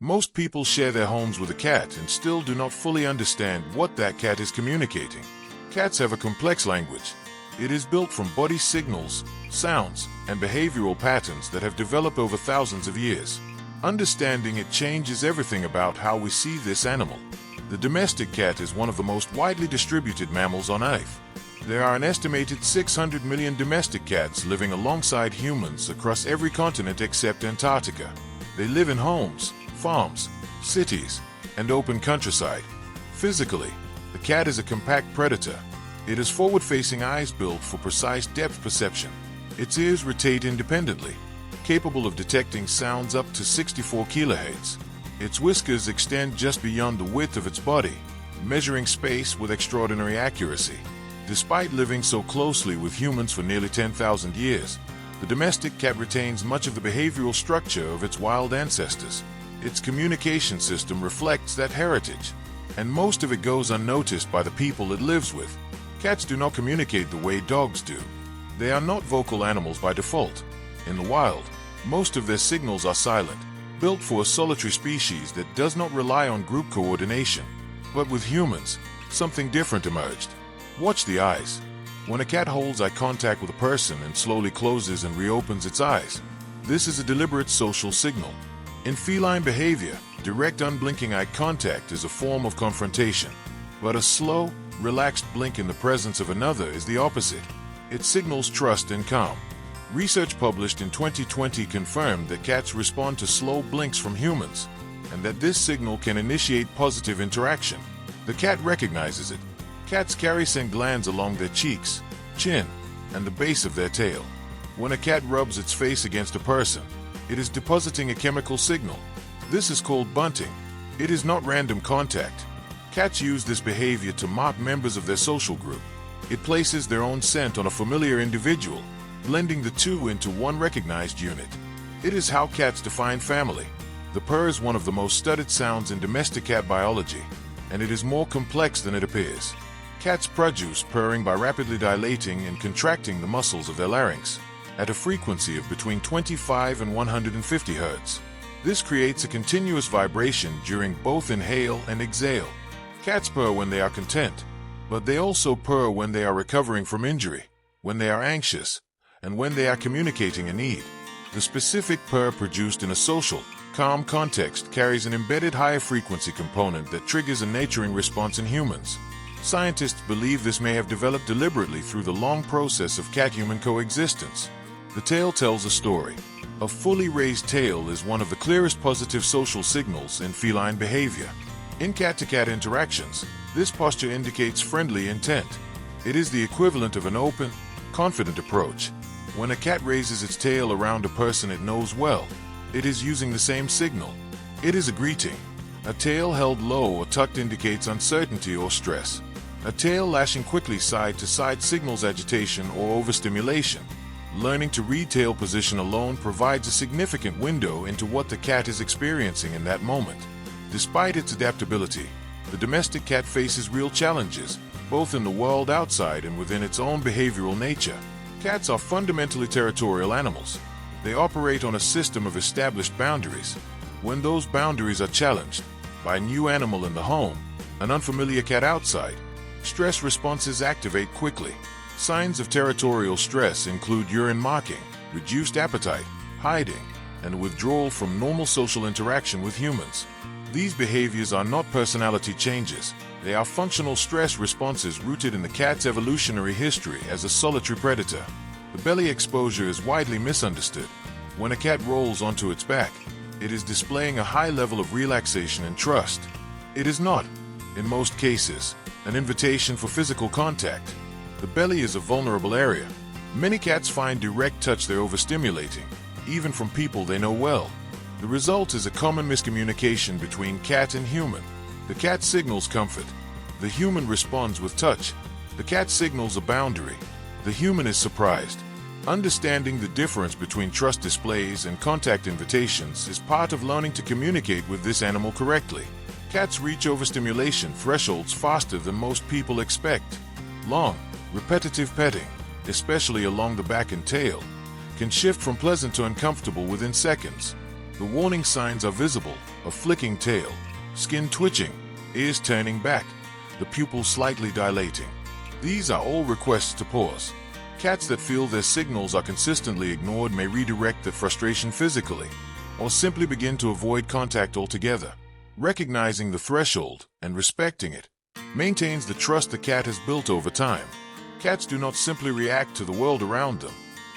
Most people share their homes with a cat and still do not fully understand what that cat is communicating. Cats have a complex language. It is built from body signals, sounds, and behavioral patterns that have developed over thousands of years. Understanding it changes everything about how we see this animal. The domestic cat is one of the most widely distributed mammals on Earth. There are an estimated 600 million domestic cats living alongside humans across every continent except Antarctica. They live in homes, farms, cities, and open countryside. Physically, the cat is a compact predator. It has forward-facing eyes built for precise depth perception. Its ears rotate independently, capable of detecting sounds up to 64 kHz. Its whiskers extend just beyond the width of its body, measuring space with extraordinary accuracy. Despite living so closely with humans for nearly 10,000 years, the domestic cat retains much of the behavioral structure of its wild ancestors. Its communication system reflects that heritage, and most of it goes unnoticed by the people it lives with. Cats do not communicate the way dogs do. They are not vocal animals by default. In the wild, most of their signals are silent, built for a solitary species that does not rely on group coordination. But with humans, something different emerged. Watch the eyes. When a cat holds eye contact with a person and slowly closes and reopens its eyes, this is a deliberate social signal. In feline behavior, direct unblinking eye contact is a form of confrontation. But a slow, relaxed blink in the presence of another is the opposite. It signals trust and calm. Research published in 2020 confirmed that cats respond to slow blinks from humans, and that this signal can initiate positive interaction. The cat recognizes it. Cats carry scent glands along their cheeks, chin, and the base of their tail. When a cat rubs its face against a person, it is depositing a chemical signal. This is called bunting. It is not random contact. Cats use this behavior to mark members of their social group. It places their own scent on a familiar individual, blending the two into one recognized unit. It is how cats define family. The purr is one of the most studied sounds in domestic cat biology, and it is more complex than it appears. Cats produce purring by rapidly dilating and contracting the muscles of their larynx at a frequency of between 25 and 150 Hz. This creates a continuous vibration during both inhale and exhale. Cats purr when they are content, but they also purr when they are recovering from injury, when they are anxious, and when they are communicating a need. The specific purr produced in a social, calm context carries an embedded higher frequency component that triggers a nurturing response in humans. Scientists believe this may have developed deliberately through the long process of cat-human coexistence. The tail tells a story. A fully raised tail is one of the clearest positive social signals in feline behavior. In cat-to-cat interactions, this posture indicates friendly intent. It is the equivalent of an open, confident approach. When a cat raises its tail around a person it knows well, it is using the same signal. It is a greeting. A tail held low or tucked indicates uncertainty or stress. A tail lashing quickly side to side signals agitation or overstimulation. Learning to read tail position alone provides a significant window into what the cat is experiencing in that moment. Despite its adaptability, the domestic cat faces real challenges, both in the world outside and within its own behavioral nature. Cats are fundamentally territorial animals. They operate on a system of established boundaries. When those boundaries are challenged by a new animal in the home, an unfamiliar cat outside, stress responses activate quickly. Signs of territorial stress include urine marking, reduced appetite, hiding, and withdrawal from normal social interaction with humans. These behaviors are not personality changes. They are functional stress responses rooted in the cat's evolutionary history as a solitary predator. The belly exposure is widely misunderstood. When a cat rolls onto its back, it is displaying a high level of relaxation and trust. It is not, in most cases, an invitation for physical contact. The belly is a vulnerable area. Many cats find direct touch there overstimulating, even from people they know well. The result is a common miscommunication between cat and human. The cat signals comfort. The human responds with touch. The cat signals a boundary. The human is surprised. Understanding the difference between trust displays and contact invitations is part of learning to communicate with this animal correctly. Cats reach overstimulation thresholds faster than most people expect. Long, repetitive petting, especially along the back and tail, can shift from pleasant to uncomfortable within seconds. The warning signs are visible. a flicking tail, skin twitching, ears turning back, the pupils slightly dilating. These are all requests to pause. Cats that feel their signals are consistently ignored may redirect the frustration physically, or simply begin to avoid contact altogether. Recognizing the threshold and respecting it maintains the trust the cat has built over time. Cats do not simply react to the world around them.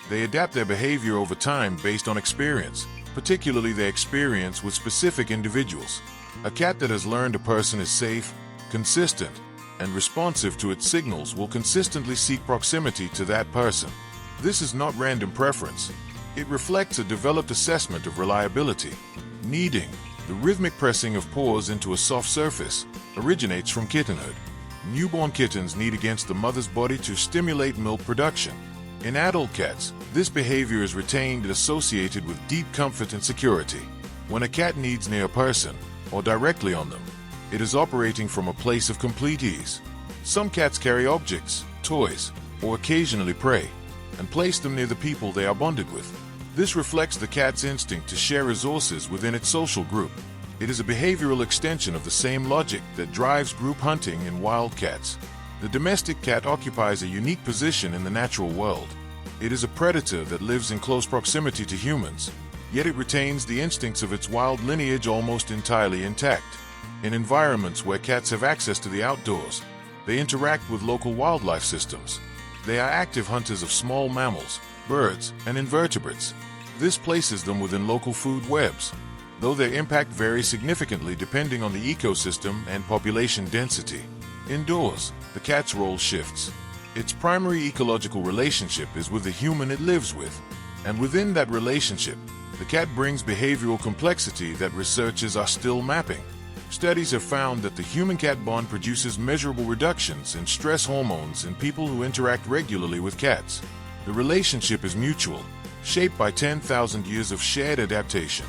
They adapt their behavior over time based on experience, particularly their experience with specific individuals. A cat that has learned a person is safe, consistent, and responsive to its signals will consistently seek proximity to that person. This is not random preference. It reflects a developed assessment of reliability. Kneading, the rhythmic pressing of paws into a soft surface, originates from kittenhood. Newborn kittens knead against the mother's body to stimulate milk production. In adult cats, this behavior is retained and associated with deep comfort and security. When a cat kneads near a person, or directly on them, it is operating from a place of complete ease. Some cats carry objects, toys, or occasionally prey, and place them near the people they are bonded with. This reflects the cat's instinct to share resources within its social group. It is a behavioral extension of the same logic that drives group hunting in wild cats. The domestic cat occupies a unique position in the natural world. It is a predator that lives in close proximity to humans, yet it retains the instincts of its wild lineage almost entirely intact. In environments where cats have access to the outdoors, they interact with local wildlife systems. They are active hunters of small mammals, birds, and invertebrates. This places them within local food webs, though their impact varies significantly depending on the ecosystem and population density. Indoors, the cat's role shifts. Its primary ecological relationship is with the human it lives with, and within that relationship, the cat brings behavioral complexity that researchers are still mapping. Studies have found that the human-cat bond produces measurable reductions in stress hormones in people who interact regularly with cats. The relationship is mutual, shaped by 10,000 years of shared adaptation.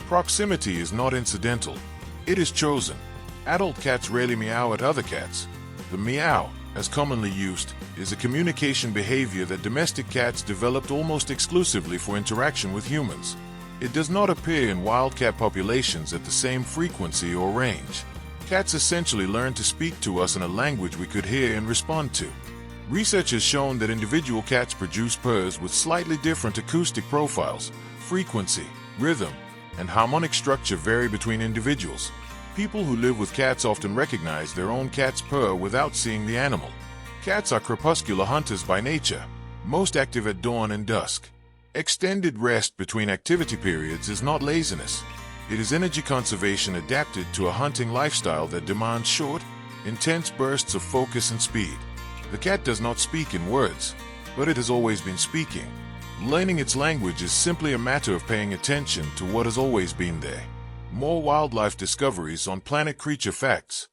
Proximity is not incidental. It is chosen. Adult cats rarely meow at other cats. The meow, as commonly used, is a communication behavior that domestic cats developed almost exclusively for interaction with humans. It does not appear in wild cat populations at the same frequency or range. Cats essentially learn to speak to us in a language we could hear and respond to. Research has shown that individual cats produce purrs with slightly different acoustic profiles. Frequency, rhythm, and harmonic structure vary between individuals. People who live with cats often recognize their own cat's purr without seeing the animal. Cats are crepuscular hunters by nature, most active at dawn and dusk. Extended rest between activity periods is not laziness. It is energy conservation adapted to a hunting lifestyle that demands short, intense bursts of focus and speed. The cat does not speak in words, but it has always been speaking. Learning its language is simply a matter of paying attention to what has always been there. More wildlife discoveries on Planet Creature Facts.